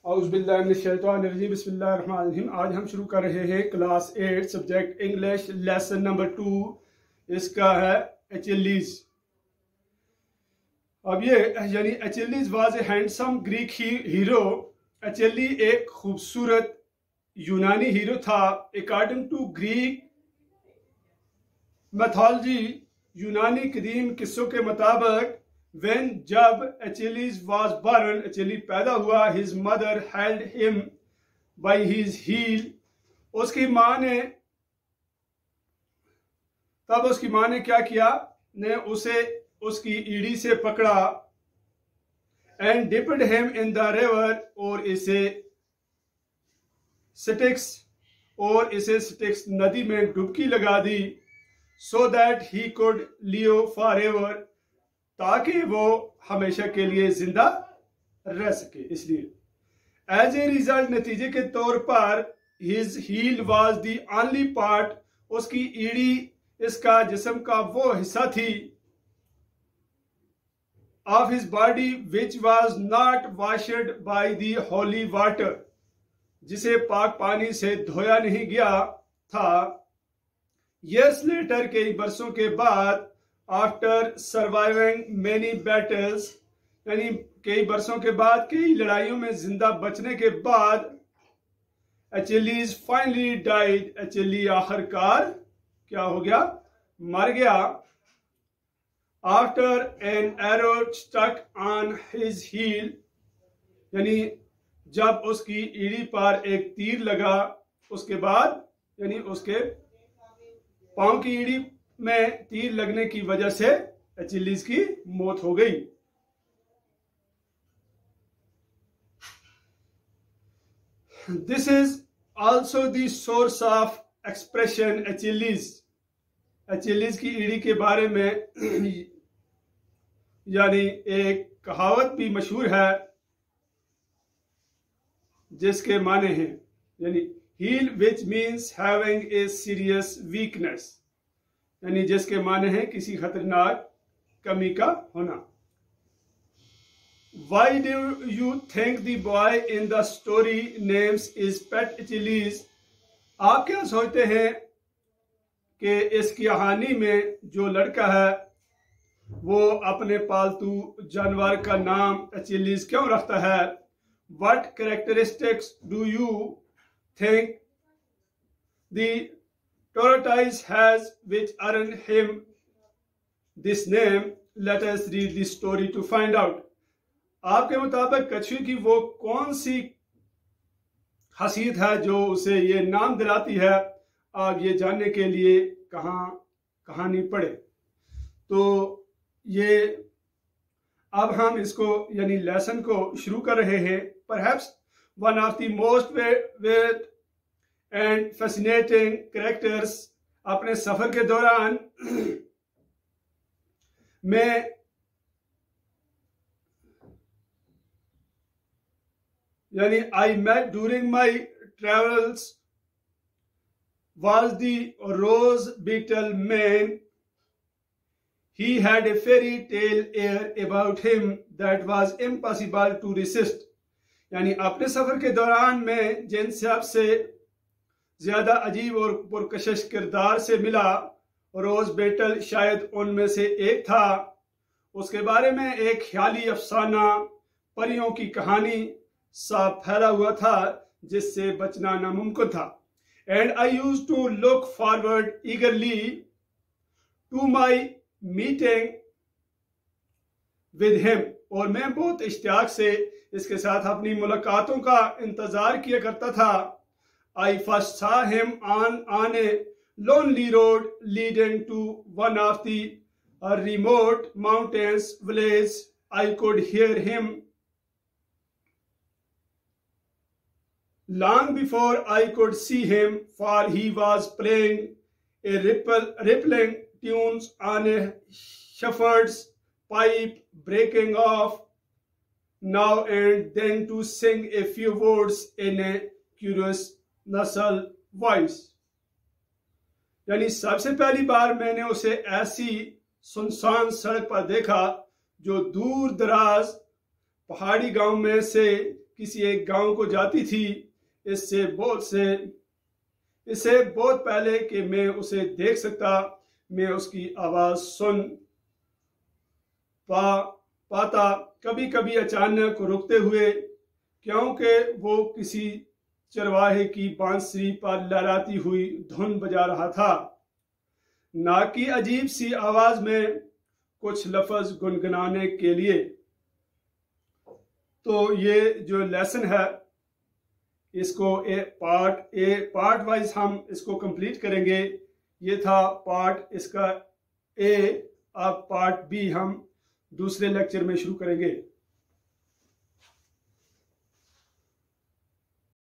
औज़ुबिल्लाहिमिनश्शैतानिर्रजीम बिस्मिल्लाहिर्रहमानिर्रहीम। आज हम शुरू कर रहे हैं class 8 subject English lesson number 2। इसका है एचेलीज। अब ये यानी Achilles was a handsome Greek hero. Achilles एक खूबसूरत यूनानी हीरो था। अकॉर्डिंग टू ग्रीक मैथोलॉजी, यूनानी कदीम किस्सों के मुताबिक When जब Achilles was born, Achilles पैदा हुआ, his mother held him by his heel। उसकी माँ ने क्या किया, ने उसे उसकी ईड़ी से पकड़ा। and dipped him in the river, और इसे स्टिक्स नदी में डुबकी लगा दी। so that he could live forever, ताकि वो हमेशा के लिए जिंदा रह सके। इसलिए एज ए रिजल्ट, नतीजे के तौर पर, his heel was the only part, उसकी ईड़ी इसका जिस्म का वो हिस्सा थी, of his body which was not washed by the holy water, जिसे पाक पानी से धोया नहीं गया था। ईयर्स लेटर, कई बरसों के बाद, आफ्टर सर्वाइविंग मेनी बैटल्स, यानी कई बरसों के बाद, कई लड़ाइयों में जिंदा बचने के बाद, एचेलीज फाइनली डाइड, एचेली आखिरकार क्या हो गया, मर गया। After an arrow stuck on his heel, यानी जब उसकी ईड़ी पर एक तीर लगा, उसके बाद यानी उसके पांव की ईड़ी में तीर लगने की वजह से एचेलीज की मौत हो गई। This is also the source of expression Achilles. Achilles की ईड़ी के बारे में यानी एक कहावत भी मशहूर है, जिसके माने हैं यानी heel which means having a serious weakness, यानी जिसके माने हैं किसी खतरनाक कमी का होना। Why do you think the boy in the story names is Pet Achilles? आप क्या सोचते हैं कि इस कहानी में जो लड़का है वो अपने पालतू जानवर का नाम एचिलीज क्यों रखता है? What characteristics do you think the tortoise has which earned him this name? Let us read the story to find out. आपके मुताबिक कछुए की वो कौन सी खासियत है जो उसे ये नाम दिलाती है? आप ये जानने के लिए कहानी पढ़े। तो ये अब हम इसको यानी लेसन को शुरू कर रहे हैं। Perhaps one of the most weird and fascinating characters, अपने सफर के दौरान मैं यानी I met during my travels was the rose beetle man. He had a fairy tale air about him that was impossible to resist। यानी अपने सफर के दौरान मैं जिन सबसे ज्यादा अजीब और पुरकशिश किरदार से मिला, रोज बेटल शायद उनमें से एक था। उसके बारे में एक ख्याली अफसाना, परियों की कहानी सा फैला हुआ था जिससे बचना नामुमकिन था। And I used to look forward eagerly to my meeting with him, और मैं बहुत इश्तियाक से इसके साथ अपनी मुलाकातों का इंतजार किया करता था। I first saw him on a lonely road leading to one of the remote mountains village. I could hear him long before I could see him, for he was playing a rippling tunes on a shepherd's pipe, breaking off now and then to sing a few words in a curious नसल voice. यानी सबसे पहली बार मैंने उसे ऐसी सुनसान सड़क पर देखा जो दूर दराज पहाड़ी गांव में से किसी एक गांव को जाती थी, इससे बहुत पहले कि मैं उसे देख सकता, मैं उसकी आवाज सुन पाता, कभी कभी अचानक रुकते हुए, क्योंकि वो किसी चरवाहे की बांसुरी पर लहराती हुई धुन बजा रहा था। नाक की अजीब सी आवाज में कुछ लफ्ज गुनगुनाने के लिए। तो ये जो लेसन है, इसको पार्ट वाइज हम इसको कंप्लीट करेंगे। ये था पार्ट इसका ए। अब पार्ट बी हम दूसरे लेक्चर में शुरू करेंगे।